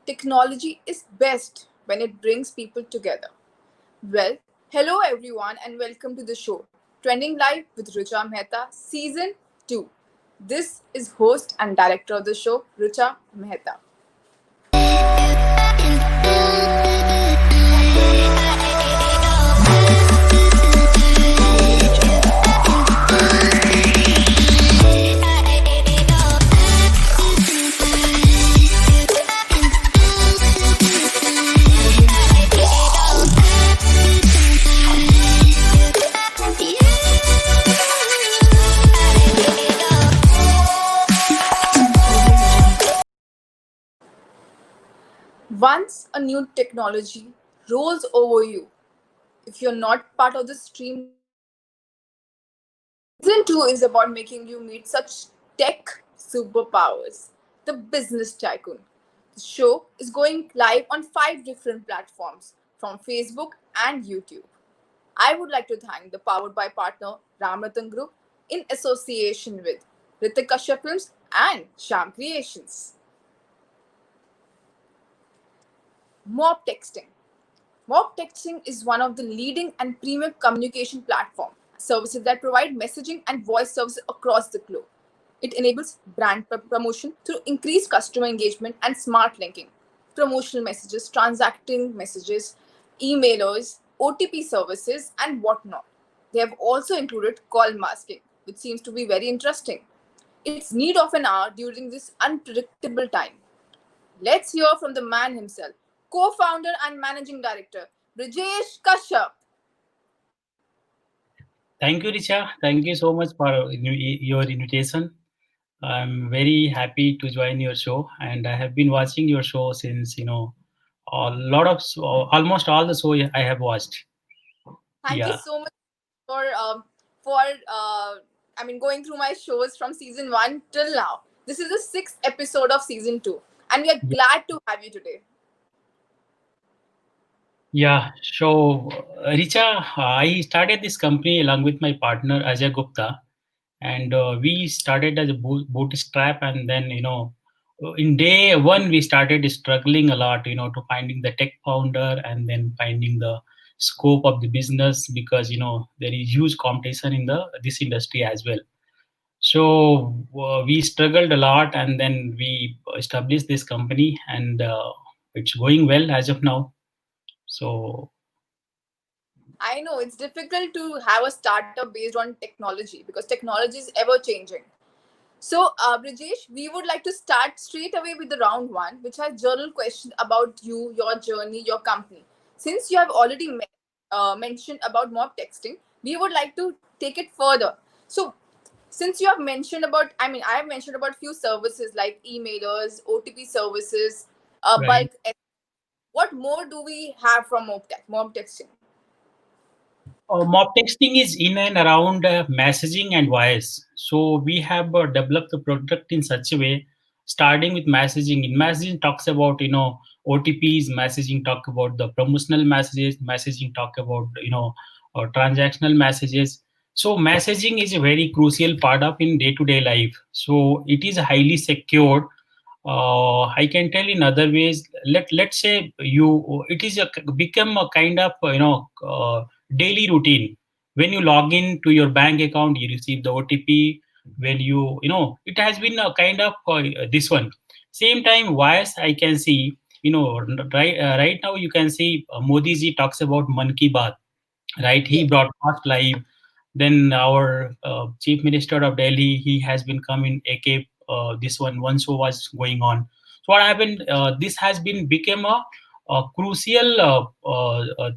Technology is best when it brings people together. Well, hello everyone and welcome to the show, Trending Live with Richa Mehta, Season 2. This is host and director of the show, Richa Mehta. Once a new technology rolls over you, if you're not part of the stream, Season 2 is about making you meet such tech superpowers, the business tycoon. The show is going live on 5 different platforms from Facebook and YouTube. I would like to thank the powered by partner Ram Rattan Group in association with Richa Kashyap Films and Shyam Creations. Mob texting. Mob texting is one of the leading and premium communication platform services that provide messaging and voice services across the globe. It enables brand promotion through increased customer engagement and smart linking, promotional messages, transacting messages, emailers, OTP services, and whatnot. They have also included call masking, which seems to be very interesting. It's need of an hour during this unpredictable time. Let's hear from the man himself, co-founder and managing director, Brijesh Kashyap. Thank you, Richa. Thank you so much for your invitation. I'm very happy to join your show, and I have been watching your show since a lot of almost all the show I have watched. Thank you Yeah, so much for for going through my shows from season 1 till now. This is the 6th episode of season 2, and we are yeah, glad to have you today. yeah. So, Richa, I started this company along with my partner Ajay Gupta, and we started as a bootstrap, and then in day one we started struggling a lot, to finding the tech founder and then finding the scope of the business because there is huge competition in the this industry as well. So we struggled a lot, and then we established this company, and it's going well as of now. So I know it's difficult to have a startup based on technology because technology is ever changing. So, Brijesh, we would like to start straight away with the round one, which has journal questions about you, your journey, your company. Since you have already mentioned about mob texting, we would like to take it further. So, since you have mentioned about, I have mentioned about few services like emailers, OTP services, right. bulk. What more do we have from mob texting? Mob texting is in and around messaging and voice. So we have developed the product in such a way, starting with messaging. In messaging talks about OTPs. Messaging talk about the promotional messages. Messaging talk about transactional messages. So messaging is a very crucial part of in day to day life. So it is highly secured. I can tell in other ways. Let's say you it is a become a kind of daily routine. When you log in to your bank account, you receive the OTP. When it has been a kind of this one. Same time, voice I can see. Right now you can see Modi ji talks about Man Ki Baat, right? He Yes. broadcast live. Then our chief minister of Delhi, he has been coming AK. This one show was going on. So what happened? This has been become a crucial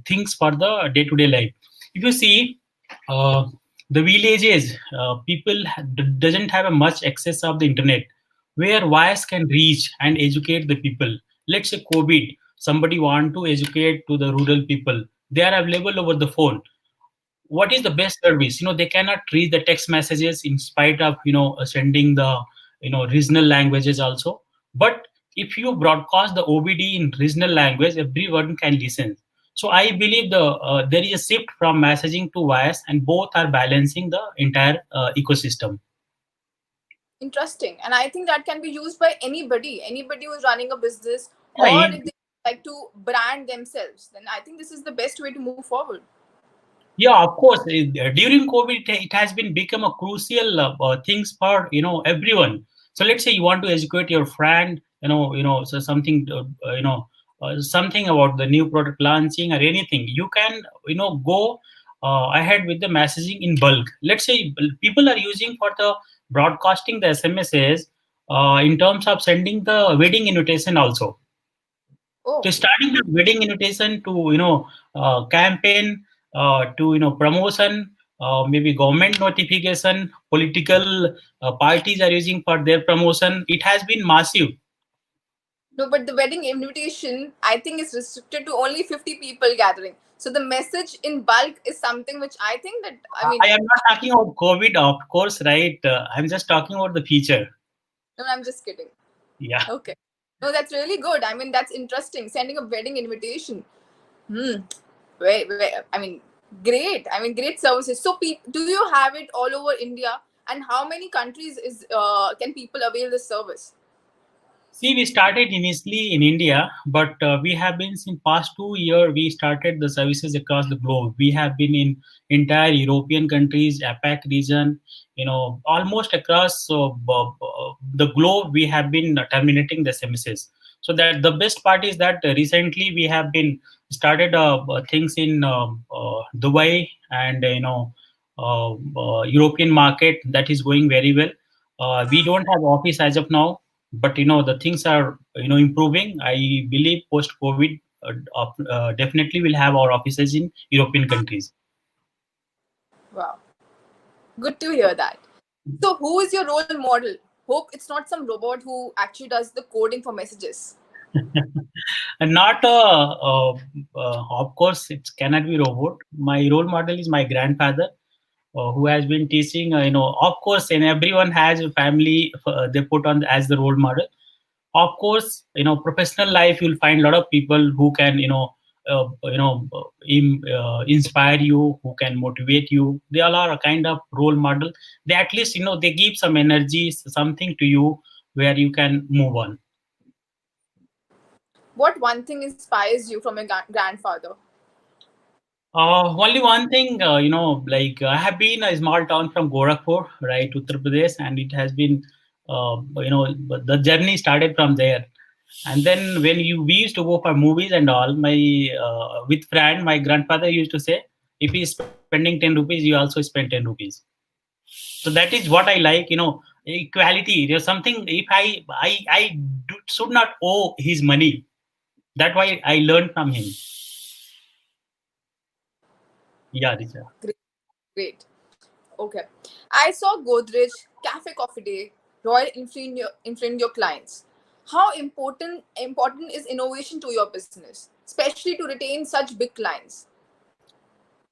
things for the day to day life. If you see uh, the villages, people doesn't have a much access of the internet where voice can reach and educate the people. Let's say COVID, somebody want to educate to the rural people, they are available over the phone. What is the best service? They cannot read the text messages in spite of sending the regional languages also. But if you broadcast the OBD in regional language, everyone can listen. So I believe there is a shift from messaging to voice, and both are balancing the entire ecosystem. Interesting. And I think that can be used by anybody who is running a business Yeah, or if they like to brand themselves, then I think this is the best way to move forward. yeah, of course. During COVID, it has been become a crucial things for everyone. So let's say you want to educate your friend, so something, something about the new product launching or anything. You can go ahead with the messaging in bulk. Let's say people are using for the broadcasting the SMSs in terms of sending the wedding invitation also, to Oh, starting the wedding invitation to campaign, to promotion, maybe government notification, political parties are using for their promotion. It has been massive. no, but the wedding invitation, I think, is restricted to only 50 people gathering. So the message in bulk is something which I think that, I I mean, am not talking about COVID, of course, right? I'm just talking about the future. no, I'm just kidding. Yeah. Okay. No, that's really good. I mean, that's interesting. Sending a wedding invitation. Hmm. I mean, great. I mean, great services. So, do you have it all over India? And how many countries is can people avail this service? See, we started initially in India, but we have been since past 2 years. We started the services across the globe. We have been in entire European countries, APAC region, almost across the globe. We have been terminating the services. So that the best part is that recently we have been started things in Dubai and European market, that is going very well. We don't have office as of now, but the things are improving. I believe post COVID, definitely will have our offices in European countries. Wow, good to hear that. So, who is your role model? Hope it's not some robot who actually does the coding for messages. And not of course it cannot be robot. My role model is my grandfather, who has been teaching, of course, and everyone has a family, they put on as the role model. Of course, professional life, you'll find a lot of people who can inspire you, who can motivate you. They all are a kind of role model. They at least they give some energy, something to you where you can move on. What one thing inspires you from your grandfather? Only one thing, like I have been a small town from Gorakhpur, right, Uttar Pradesh, and it has been, the journey started from there. And then when we used to go for movies and all, my with friend, my grandfather used to say, if he is spending 10 rupees, you also spend 10 rupees. So that is what I like, equality. There's something. If I should not owe his money. That's why I learned from him. Yeah, Richa. Great, great. Okay. I saw Godrej, Cafe Coffee Day, Royal influence your clients. How important is innovation to your business, especially to retain such big clients?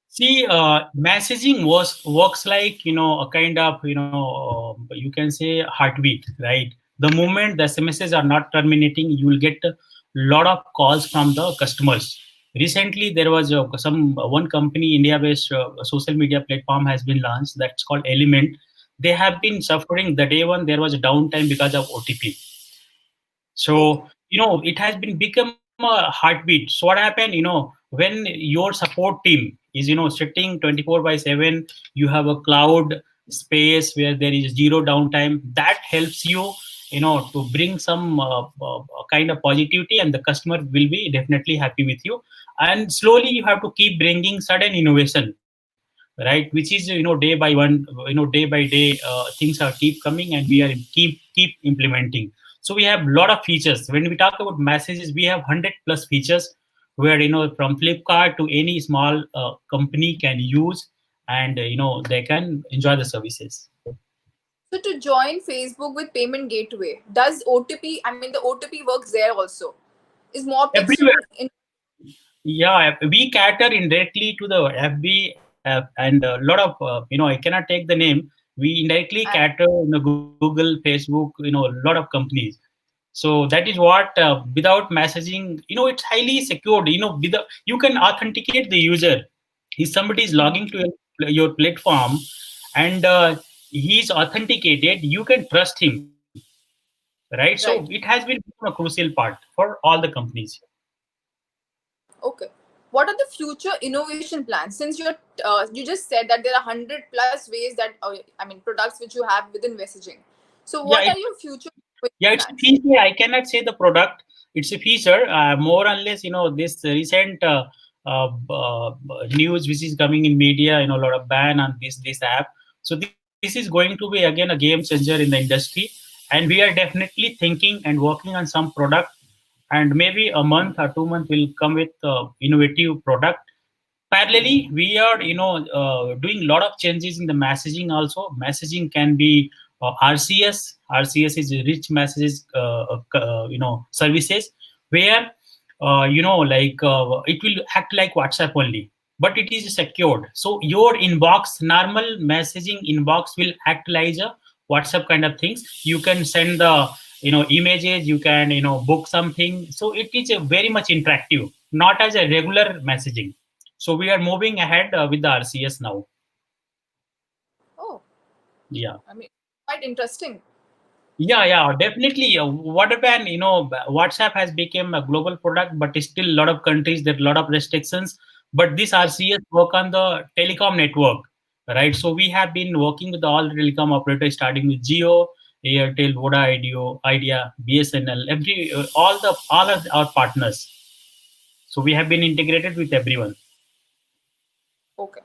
See, messaging works like a kind of you can say heartbeat, right? The moment the SMSs are not terminating, you will get a lot of calls from the customers. Recently, there was some one company, India-based social media platform has been launched. That's called Element. They have been suffering the day one. There was a downtime because of OTP. Okay. So it has been become a heartbeat. So what happened, when your support team is sitting 24/7, you have a cloud space where there is zero downtime. That helps you to bring some kind of positivity, and the customer will be definitely happy with you. And slowly you have to keep bringing sudden innovation, right, which is day by one, day by day, things are keep coming, and we are keep implementing. So we have a lot of features. When we talk about messages, we have 100 plus features, where from Flipkart to any small company can use, and they can enjoy the services So to join Facebook with payment gateway, does OTP? I mean, the OTP works there also. Is mob everywhere. texting in? Yeah, we cater indirectly to the FB and a lot of I cannot take the name. We indirectly cater Google, Facebook, a lot of companies. So that is what, without messaging, it's highly secured. You can authenticate the user. If somebody is logging to your platform, and he is authenticated, you can trust him. right? So Right. it has been a crucial part for all the companies. Okay. What are the future innovation plans? Since you just said that there are 100 plus ways that I mean products which you have within messaging. So Yeah, what are your future yeah, innovation it's a plans? feature. I cannot say the product. It's a feature. More or less, this recent news which is coming in media, a lot of ban on this app. So this is going to be again a game changer in the industry, and we are definitely thinking and working on some product, and maybe a month or 2 months will come with innovative product. Parallelly, we are doing a lot of changes in the messaging. Also, messaging can be RCS is rich messages services, where it will act like WhatsApp only, but it is secured. So your inbox, normal messaging inbox, will act like a WhatsApp kind of things. You can send the images, you can book something. So it is a very much interactive, not as a regular messaging. So we are moving ahead with the RCS now. Oh, Yeah. I mean, quite interesting. Yeah, definitely. What happened, WhatsApp has become a global product, but still a lot of countries, there are a lot of restrictions. But this RCS work on the telecom network, right? So we have been working with all the telecom operators, starting with Geo, Airtel, Voda, Idea, BSNL, all of our partners. So we have been integrated with everyone. Okay. So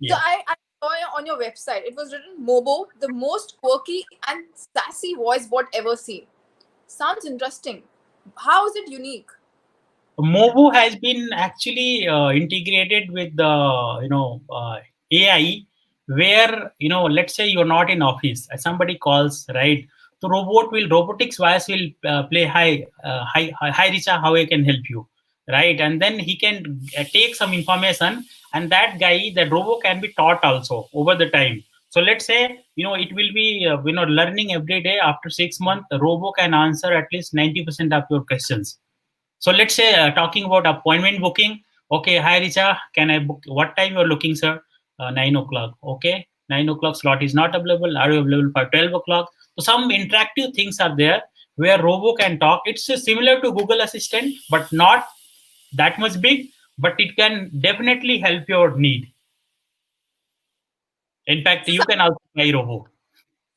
Yeah. I saw on your website it was written Mobo, the most quirky and sassy voice bot ever seen. Sounds interesting. How is it unique? Movo has been actually integrated with the AI, where let's say you're not in office, somebody calls, right? The robotics voice will play, hi Richa, how I can help you, right? And then he can take some information, and that robo can be taught also over the time. So let's say it will be learning every day. After 6 months, the robo can answer at least 90% of your questions. So let's say talking about appointment booking. Okay, hi Richa, can I book? What time you're looking, sir? 9 o'clock. Okay, 9 o'clock slot is not available. Are you available for 12 o'clock? So some interactive things are there where Robo can talk. It's similar to Google Assistant, but not that much big. But it can definitely help your need. In fact, So you can also try Robo.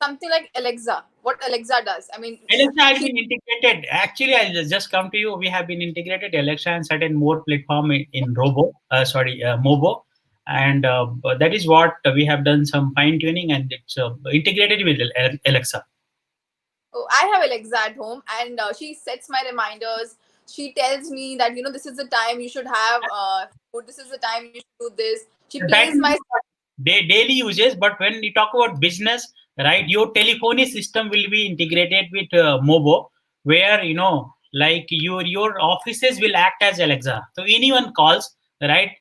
something like Alexa. What Alexa does? I mean, Alexa has she. been integrated. Actually, I'll just come to you. We have been integrated Alexa and certain more platform in Mobo, and that is what we have done some fine tuning, and it's integrated with Alexa. Oh, I have Alexa at home, and she sets my reminders. She tells me that this is the time you should have food. This is the time you should do this. She plays That my. is daily uses, but when we talk about business, right, your telephony system will be integrated with Mobo, where like your offices will act as Alexa. So anyone calls, right,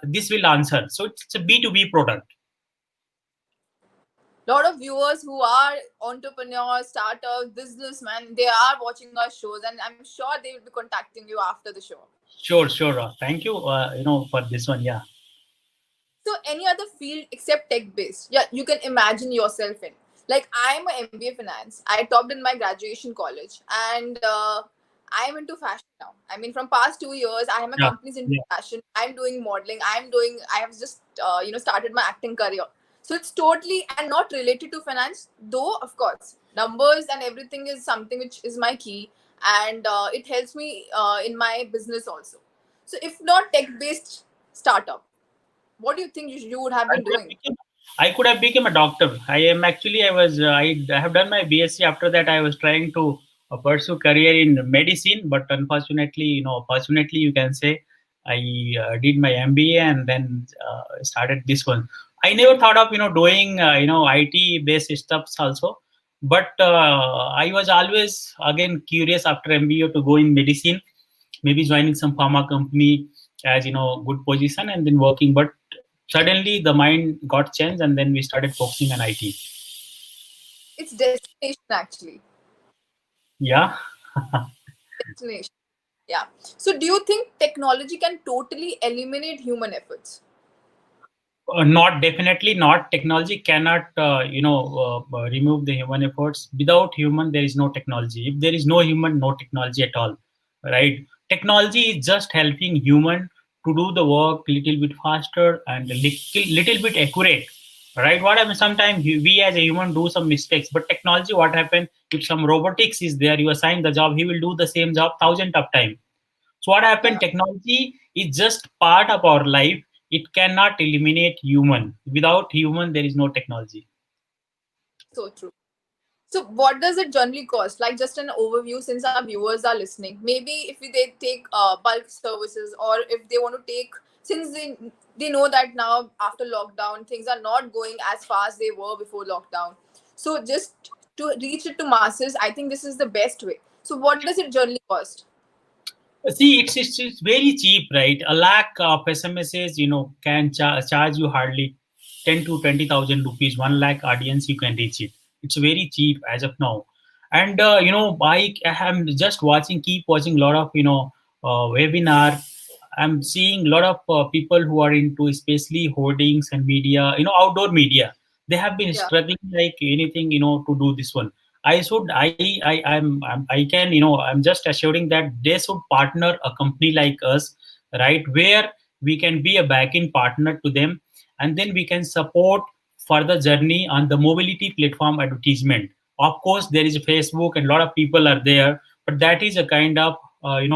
this will answer. So it's a B2B product. Lot of viewers who are entrepreneurs, startups, businessmen, they are watching our shows, and I'm sure they will be contacting you after the show. Sure, sure. Thank you, for this one. Yeah. So, any other field except tech based, yeah, you can imagine yourself in. Like, I'm a MBA finance. I topped in my graduation college, and I'm into fashion now. I mean, from past 2 years, I have my Yeah. companies into Yeah. fashion. I'm doing modeling. I have just started my acting career. So it's totally and not related to finance, though of course numbers and everything is something which is my key, and it helps me in my business also. So if not tech based startup, what do you think you would have I been could have doing? become, I could have become a doctor. I have done my BSc. After that, I was trying to pursue career in medicine, but unfortunately, fortunately, you can say, I did my MBA and then started this one. I never thought of doing IT based stuffs also, but I was always again curious after MBA to go in medicine, maybe joining some pharma company as good position and then working. But suddenly the mind got changed, and then we started focusing on IT. It's destination actually. Yeah. Destination. Yeah. So do you think technology can totally eliminate human efforts? Not, definitely not. Technology cannot, remove the human efforts. Without human, there is no technology. If there is no human, no technology at all, right? Technology is just helping human to do the work little bit faster and little bit accurate, right? What happens sometimes we as a human do some mistakes, but technology, what happens if some robotics is there? You assign the job, he will do the same job thousand of time. So what happened? Yeah, Technology is just part of our life. It cannot eliminate human. Without human, there is no technology. so true. So, what does it generally cost? Like, just an overview, since our viewers are listening. Maybe if they take bulk services, or if they want to take, since they know that now after lockdown things are not going as fast they were before lockdown. So, just to reach it to masses, I think this is the best way. So, what does it generally cost? See, it's very cheap, right? A lakh of SMSs, can charge you hardly 10 to 20,000 rupees. 1 lakh audience, you can reach it. It's very cheap as of now. And I am just watching, keep watching a lot of webinar. I'm seeing a lot of people who are into especially hoardings and media, outdoor media. They have been Yeah, struggling like anything, to do this one. I should I can I'm just assuring that they should partner a company like us, right, where we can be a back-end partner to them, and then we can support further journey on the mobility platform advertisement. Of course, there is Facebook and a lot of people are there, but that is a kind of a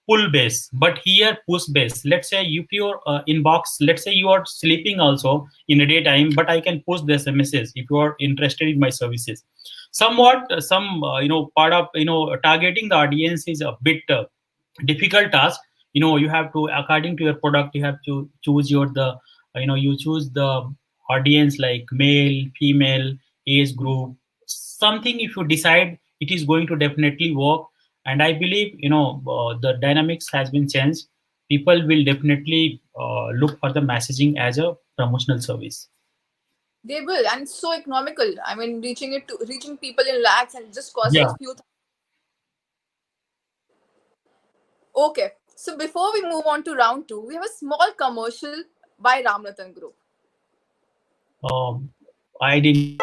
pull base. But here push base. Let's say if your inbox, let's say you are sleeping also in the daytime, but I can push the SMSs if you are interested in my services. Somewhat some part of targeting the audience is a bit difficult task. You have to, according to your product, you have to choose you choose the audience like male, female, age group, something. If you decide, it is going to definitely work. And I believe the dynamics has been changed. People will definitely look for the messaging as a promotional service. they will, and it's so economical. I mean, reaching people in lakhs and just costing Yeah. few. Okay, so before we move on to round two, we have a small commercial by Ram Rattan Group. um, I didn't.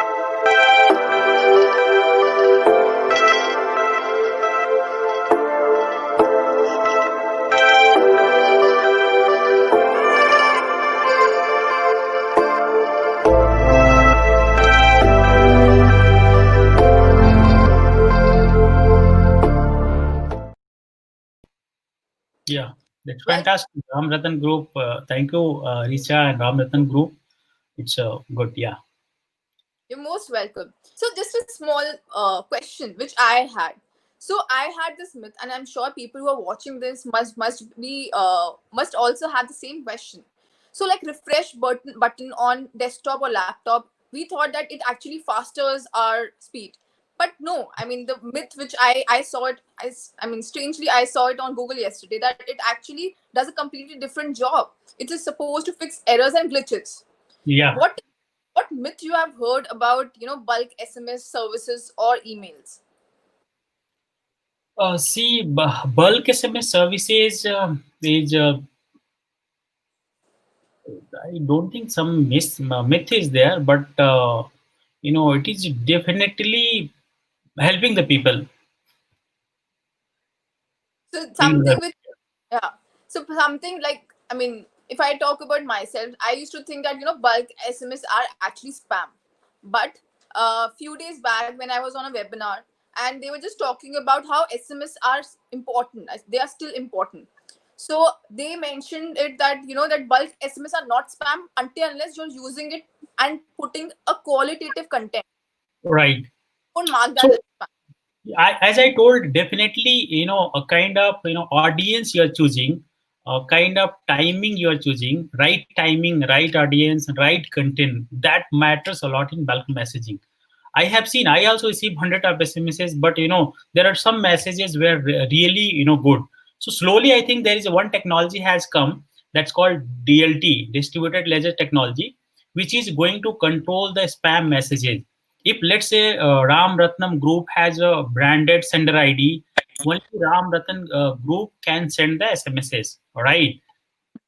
Yeah, that's Well, fantastic. Ram Rattan Group. Thank you, Richa and Ram Rattan Group. It's good. Yeah. you're most welcome. So, just a small question which I had. So, I had this myth, and I'm sure people who are watching this must also have the same question. So, like refresh button on desktop or laptop, we thought that it actually fasters our speed. But no, I mean the myth which I saw it. I mean, strangely, I saw it on Google yesterday that it actually does a completely different job. It is supposed to fix errors and glitches. Yeah. What myth you have heard about bulk SMS services or emails? See, bulk SMS services is. I don't think some myth is there, but it is definitely helping the people So in the. something which, yeah, so something like, I mean, if I talk about myself, I used to think that bulk SMS are actually spam. But a few days back when I was on a webinar, and they were just talking about how SMS are important, they are still important. So they mentioned it that that bulk SMS are not spam until unless you're using it and putting a qualitative content. Right. Don't mark that So as spam. as I told, definitely, a kind of, audience you're choosing, a kind of timing you're choosing, right timing, right audience, right content. That matters a lot in bulk messaging. I also receive hundred of SMSs, but there are some messages where really, good. So slowly, I think there is one technology has come that's called DLT, distributed ledger technology, which is going to control the spam messages. If let's say Ram Ratnam Group has a branded sender ID, only Ram Rattan Group can send the SMSs. All right.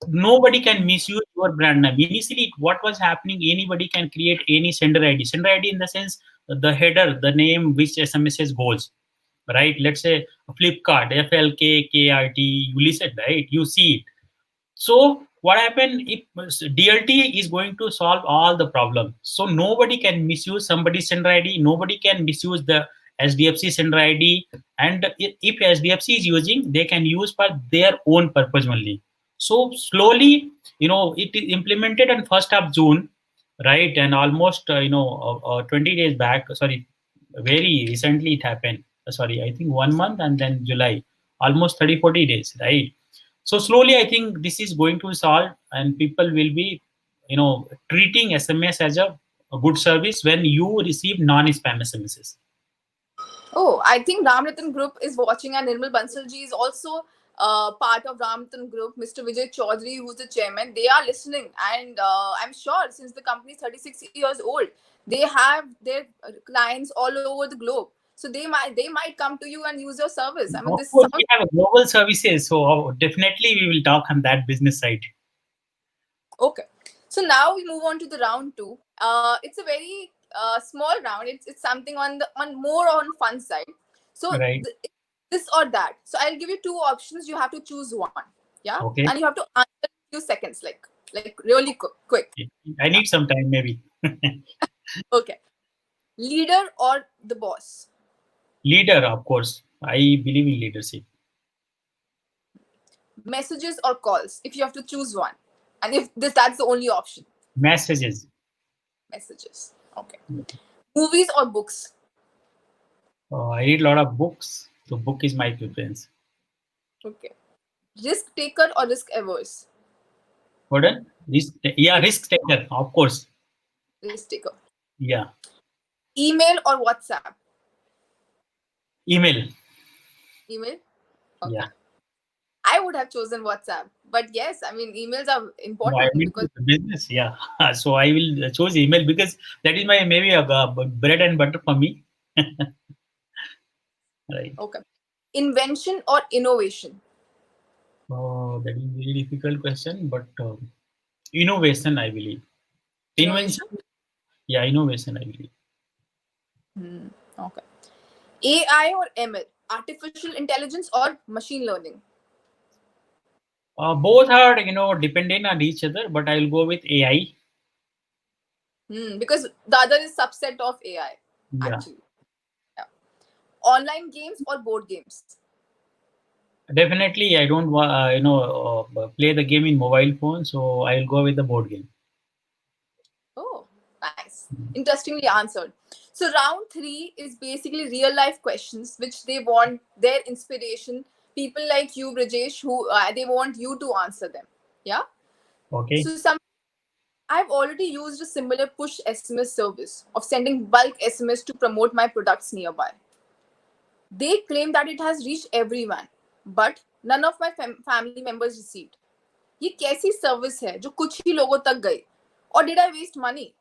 nobody can misuse your brand name. Initially, what was happening, anybody can create any sender ID. Sender ID in the sense, the header, the name which SMSs goes, right? Let's say Flipkart, FLKKRT, you listen, right? You see it. So what happened if DLT is going to solve all the problem? So nobody can misuse somebody's sender ID. Nobody can misuse the SDFC sender ID. And if SDFC is using, they can use for their own purpose only. So slowly, it is implemented on 1st of June, right? And almost 20 days back. Sorry, very recently it happened. Sorry, I think 1 month and then July, almost 30-40 days, right? So slowly I think this is going to solve, and people will be treating SMS as a good service when you receive non-spam SMSs. Oh, I think Ram Rattan Group is watching, and Nirmal Bansalji is also part of Ram Rattan Group. Mr. Vijay Chaudhary, who's the chairman, they are listening, and I'm sure since the company is 36 years old, they have their clients all over the globe. So they might come to you and use your service. I mean, Of this course, we sounds have global services, so definitely we will talk on that business side. okay. So now we move on to the round two. It's a very small round. It's something on more on fun side. So Right. this or that. So I'll give you two options. You have to choose one. Yeah, Okay. and you have to answer in a few seconds, like really quick. I need some time, maybe. Okay. Leader or the boss? Leader, of course. I believe in leadership. Messages or calls? If you have to choose one, and if that's the only option. Messages. Messages. Okay. Movies or books? I read a lot of books, so book is my preference. Okay. Risk taker or risk averse? Pardon? Risk taker, of course. Risk taker. Yeah. Email or WhatsApp? Email. Email. Okay. Yeah. I would have chosen WhatsApp, but yes, I mean emails are No, I important mean because business. Yeah. So I will choose email because that is my maybe a bread and butter for me. Right. okay. Invention or innovation? That is a very difficult question, but innovation, I believe. Invention. Innovation. Yeah, innovation, I believe. Okay. AI or ML? Artificial intelligence or machine learning? Both are dependent on each other, but I will go with AI. Because the other is subset of AI Yeah. actually. Yeah. Online games or board games? Definitely, I don't play the game in mobile phone, so I'll go with the board game. Oh, nice. Interestingly answered. So round three is basically real life questions which they want their inspiration. People like you, Brijesh, who they want you to answer them. Yeah. Okay. So I've already used a similar push SMS service of sending bulk SMS to promote my products nearby. They claim that it has reached everyone, but none of my family members received. ये कैसी service है जो कुछ ही लोगों तक गई? Or did I waste money?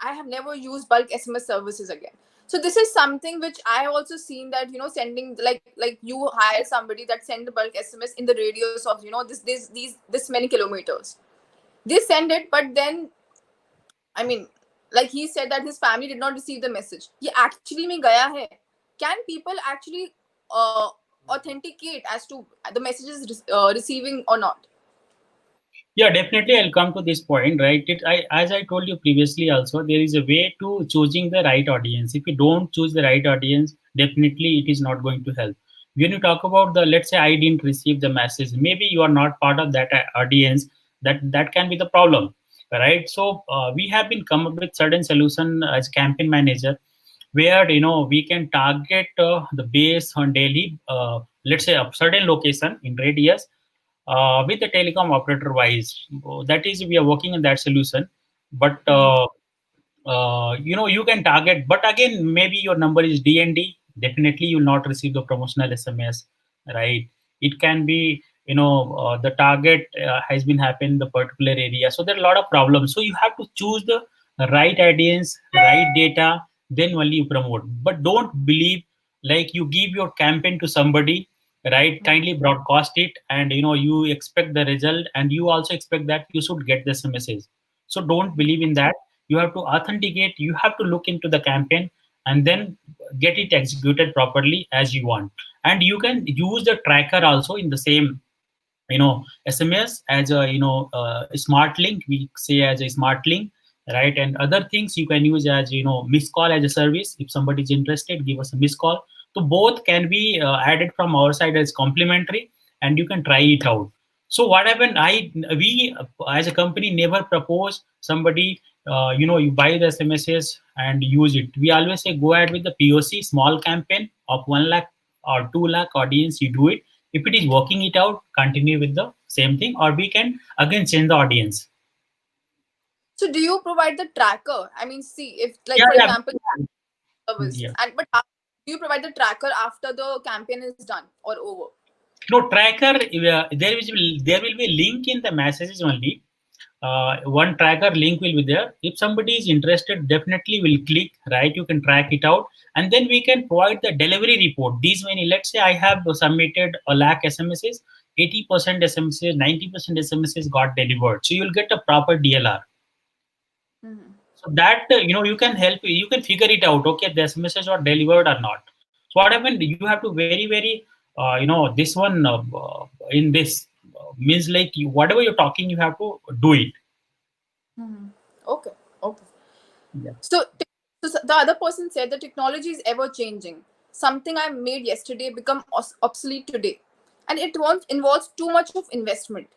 I have never used bulk SMS services again. So this is something which I have also seen that sending like you hire somebody that send the bulk SMS in the radius of this many kilometers. They send it, but then I mean, like he said that his family did not receive the message. ये actually में गया है. Can people actually uh, authenticate as to the messages receiving or not? Yeah, definitely. I'll come to this point, right? As I told you previously, also there is a way to choosing the right audience. If you don't choose the right audience, definitely it is not going to help. When you talk about the, let's say I didn't receive the message, maybe you are not part of that audience. That can be the problem, right? So we have been come up with certain solution as campaign manager, where we can target the base on daily, let's say a certain location in radius with the telecom operator wise. That is, we are working on that solution. But you can target, but again, maybe your number is DND. Definitely, you will not receive the promotional SMS, right? It can be, the target has been happened in the particular area. So there are a lot of problems. So you have to choose the right audience, right data, then only you promote. But don't believe like you give your campaign to somebody, right? Mhm. Kindly broadcast it, and you expect the result, and you also expect that you should get the message. So don't believe in that. You have to authenticate, you have to look into the campaign, and then get it executed properly as you want. And you can use the tracker also in the same SMS as a smart link, we say as a smart link, right? And other things you can use as miss call as a service. If somebody is interested, give us a miss call. So both can be added from our side as complimentary, and you can try it out. So what happened, we as a company never propose somebody you buy the SMSs and use it. We always say go ahead with the POC small campaign of 1 lakh or 2 lakh audience, you do it. If it is working it out, continue with the same thing, or we can again change the audience. So do you provide the tracker? I mean, see, if like Yeah, for yeah, example, service, yeah. and but do you provide the tracker after the campaign is done or over? No tracker. There will be a link in the messages only. One tracker link will be there. If somebody is interested, definitely will click. Right, you can track it out, and then we can provide the delivery report. These many. Let's say I have submitted a lakh SMSs. 80% SMSs, 90% SMSs got delivered. So you'll get a proper DLR. Mhm. So that you can help, you can figure it out. Okay, this message are delivered or not. So what happened, you have to very this one in this means like whatever you're talking, you have to do it. Mhm. Okay. Okay. Yeah. So, the other person said the technology is ever changing. Something I made yesterday become obsolete today, and it won't involves too much of investment.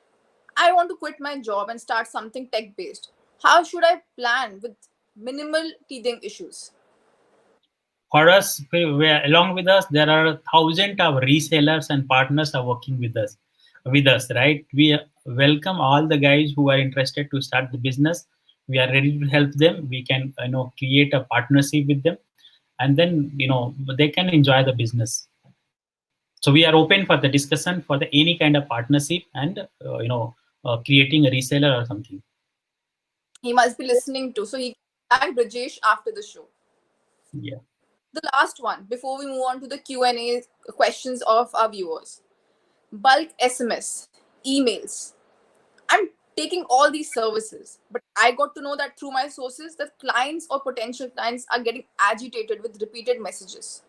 I want to quit my job and start something tech based. How should I plan with minimal teething issues? For us, along with us, there are thousands of resellers and partners are working with us, right? We welcome all the guys who are interested to start the business. We are ready to help them. We can create a partnership with them, and then they can enjoy the business. So we are open for the discussion for the any kind of partnership, and creating a reseller or something. He must be listening to, so he can contact Brijesh after the show. Yeah. The last one before we move on to the Q&A questions of our viewers. Bulk SMS, emails. I'm taking all these services, but I got to know that through my sources that clients or potential clients are getting agitated with repeated messages.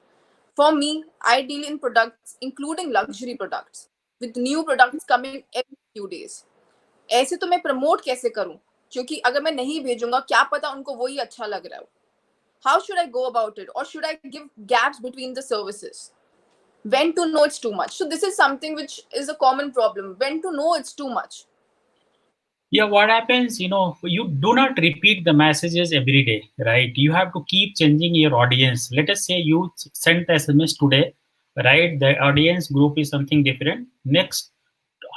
For me, I deal in products, including luxury products, with new products coming every few days. ऐसे तो मैं promote कैसे करूं? क्योंकि अगर मैं नहीं भेजूंगा, क्या पता उनको वही अच्छा लग रहा हो. How should I go about it? Or should I give gaps between the services? When to know it's too much? So this is something which is a common problem. When to know it's too much? Yeah, what happens, you do not repeat the messages every day, right? You have to keep changing your audience. Let us say you sent the SMS today, right? The audience group is something different. Next,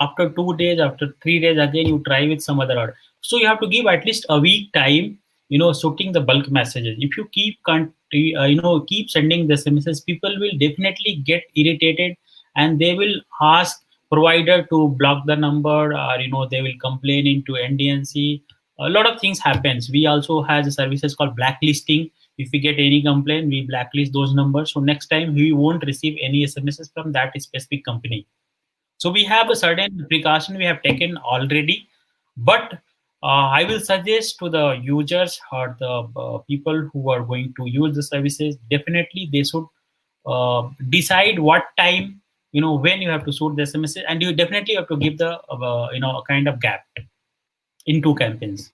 after 2 days, after 3 days, again you try with some other order. So you have to give at least a week time, shooting the bulk messages. If you keep sending the SMSs, people will definitely get irritated, and they will ask provider to block the number, or they will complain into NDNC. A lot of things happens. We also has a services called blacklisting. If we get any complaint, we blacklist those numbers, so next time we won't receive any SMSs from that specific company. So we have a certain precaution we have taken already, but I will suggest to the users or the people who are going to use the services, definitely they should decide what time, when you have to shoot the SMS, and you definitely have to give the a kind of gap in two campaigns.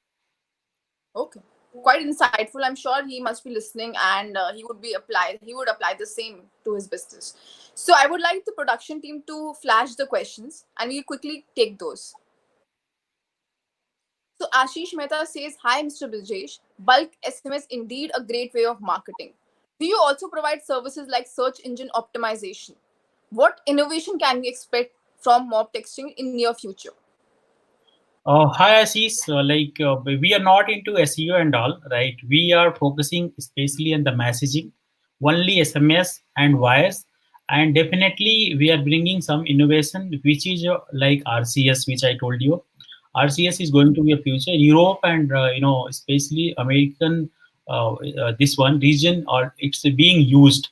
Okay. Quite insightful. I'm sure he must be listening, and he would apply the same to his business. So I would like the production team to flash the questions, and we quickly take those. So Ashish Mehta says, "Hi, Mr. Brijesh. Bulk SMS indeed a great way of marketing. Do you also provide services like search engine optimization? What innovation can we expect from mob texting in near future?" Hi Ashish, we are not into SEO and all, right? We are focusing especially on the messaging, only SMS and wires, and definitely we are bringing some innovation, which is like RCS, which I told you. RCS is going to be a future. Europe and especially American, this one region, or it's being used.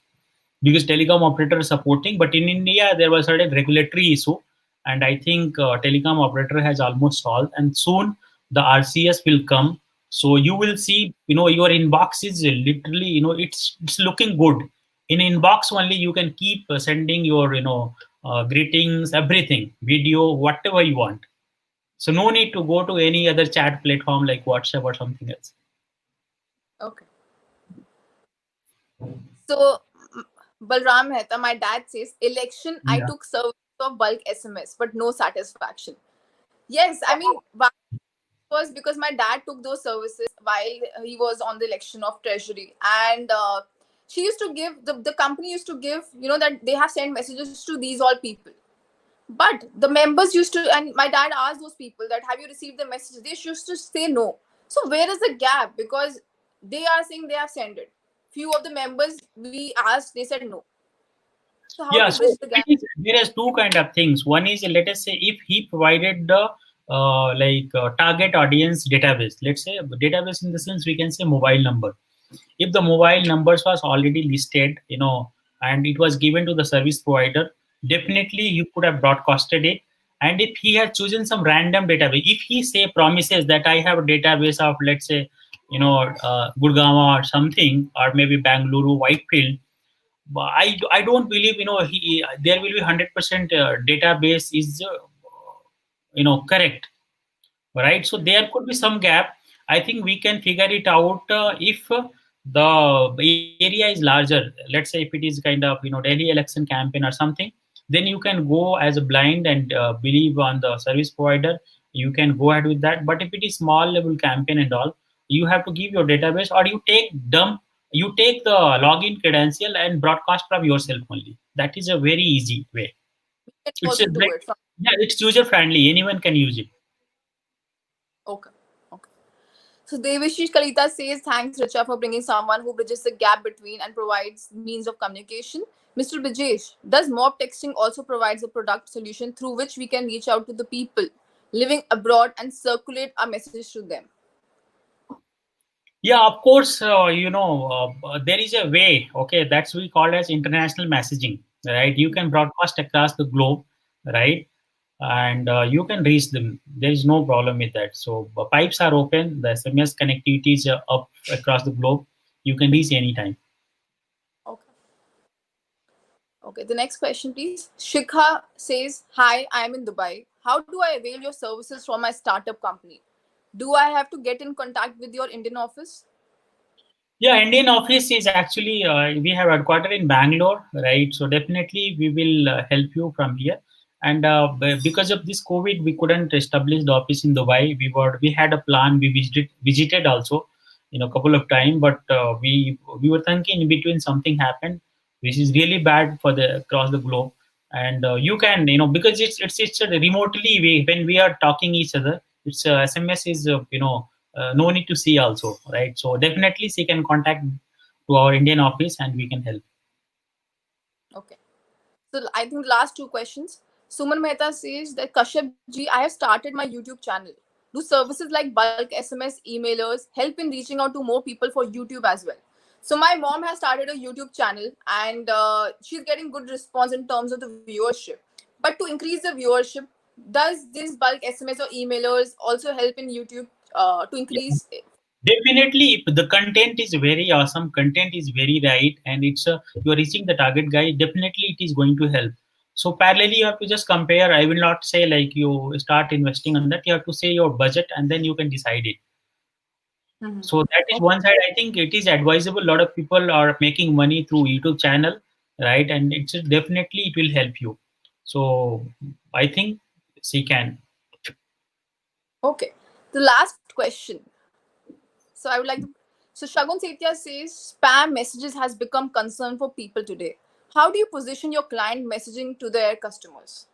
because telecom operator is supporting. But in India, there was certain regulatory issue, and I think telecom operator has almost solved. And soon the RCS will come, so you will see, your inbox is literally, it's looking good. In inbox only, you can keep sending your, greetings, everything, video, whatever you want. So no need to go to any other chat platform like WhatsApp or something else. Okay. So, Balram Mehta, my dad says, election, I Yeah. took service of bulk SMS, but no satisfaction. Yes, I mean, why was because my dad took those services while he was on the election of treasury, and she used to give the company used to give, that they have sent messages to these all people, but the members used to, and my dad asked those people that have you received the message, they used to say no. So where is the gap? Because they are saying they have sent it, few of the members we asked, they said no. So how Yeah, to so bridge the gap? there is two kind of things. One is, let us say, if he provided the target audience database. Let's say database in the sense we can say mobile number. If the mobile numbers was already listed, and it was given to the service provider, definitely you could have broadcasted it. And if he had chosen some random database, if he say promises that I have a database of, let's say, Gurgaon or something, or maybe Bangalore, Whitefield, but I don't believe, there will be 100% database is correct, right? So there could be some gap. I think we can figure it out if the area is larger. Let's say if it is kind of, Delhi election campaign or something, then you can go as a blind and believe on the service provider. You can go ahead with that. But if it is small level campaign and all, you have to give your database, or you take the login credential and broadcast from yourself only. That is a very easy way. We can It's a also do very, it from. yeah, it's user friendly. Anyone can use it. Okay. Okay. So Devashish Kalita says, thanks Richa for bringing someone who bridges the gap between and provides means of communication. Mr. Brijesh, does mob texting also provides a product solution through which we can reach out to the people living abroad and circulate our message to them? Yeah, of course. There is a way. Okay, that's we call as international messaging, right? You can broadcast across the globe, right? And you can reach them. There is no problem with that. So pipes are open. The SMS connectivity is up across the globe. You can reach anytime. Okay. Okay. The next question, please. Shikha says, hi, I am in Dubai. How do I avail your services from my startup company? Do I have to get in contact with your Indian office? Yeah, Indian office is actually, we have headquarter in Bangalore, right? So definitely we will help you from here. And because of this COVID, we couldn't establish the office in Dubai. We had a plan. We visited also, a couple of times, but we were thinking in between something happened, which is really bad for the across the globe. And you can, because it's a remotely when we are talking each other, it's SMS is no need to see also, right? So definitely she can contact to our Indian office and we can help. Okay. So I think last two questions. Suman Mehta says that Kashyap ji, I have started my YouTube channel. Do services like bulk SMS, emailers help in reaching out to more people for YouTube as well? So my mom has started a YouTube channel, and she's getting good response in terms of the viewership. But to increase the viewership, does this bulk SMS or emailers also help in YouTube to Yeah. increase? Definitely, if the content is very awesome, content is very right, and you're reaching the target guy. Definitely, it is going to help. So parallelly, you have to just compare. I will not say like you start investing on that. You have to say your budget, and then you can decide it. Mhm. So that is one side. I think it is advisable. A lot of people are making money through YouTube channel, right? And it's definitely it will help you. So I think she can. Okay. The last question. So I would like to. So Shagun Setia says spam messages has become concern for people today. How do you position your client messaging to their customers?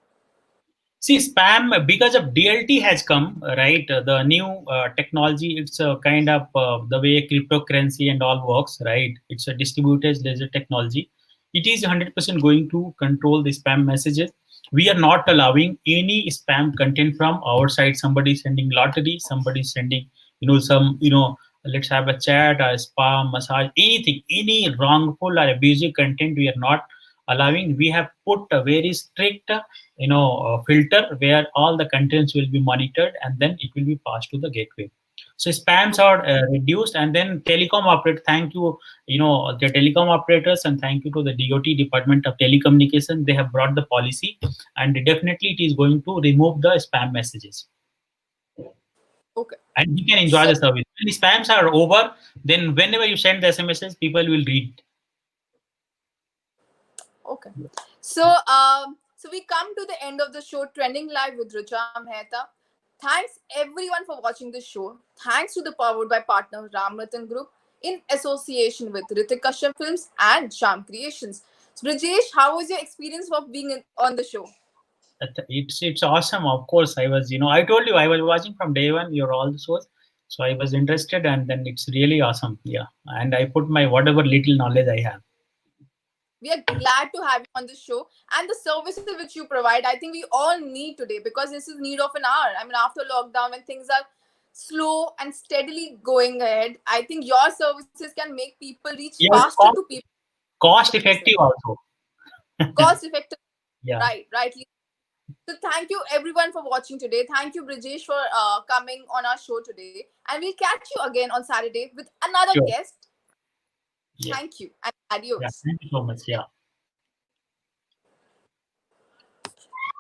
See, spam because of DLT has come, right? The new technology, it's a kind of the way cryptocurrency and all works, right? It's a distributed ledger technology. It is 100% going to control the spam messages. We are not allowing any spam content from our side. Somebody is sending lottery, somebody is sending, some, let's have a chat, a spa, massage, anything, any wrongful or abusive content we are not allowing. We have put a very strict filter where all the contents will be monitored and then it will be passed to the gateway. So spams are reduced. And then telecom operator, thank you, the telecom operators, and thank you to the DOT, Department of Telecommunication. They have brought the policy, and definitely it is going to remove the spam messages, Okay. and you can enjoy So, the service. When the spams are over, then whenever you send the SMSs, people will read. okay. So, so we come to the end of the show, Trending Live with Richa Mehta. Thanks everyone for watching this show. Thanks to the powered by partner Ram Rattan Group in association with Richa Kashyap Films and Shyam Creations. So, Brijesh, how was your experience of being on the show? It's awesome. Of course, I was, I told you I was watching from day one. You're all the source, so I was interested, and then it's really awesome. Yeah, and I put my whatever little knowledge I have. We are glad to have you on the show and the services which you provide. I think we all need today because this is need of an hour. I mean, after lockdown, when things are slow and steadily going ahead, I think your services can make people reach Yeah, it's faster to people cost listening. effective also. Cost effective, Yeah, right? Rightly. So thank you everyone for watching today. Thank you Brijesh for coming on our show today, and we'll catch you again on Saturday with another sure. guest. Yeah, Thank you and yeah. adios. Thank you so much. Yeah.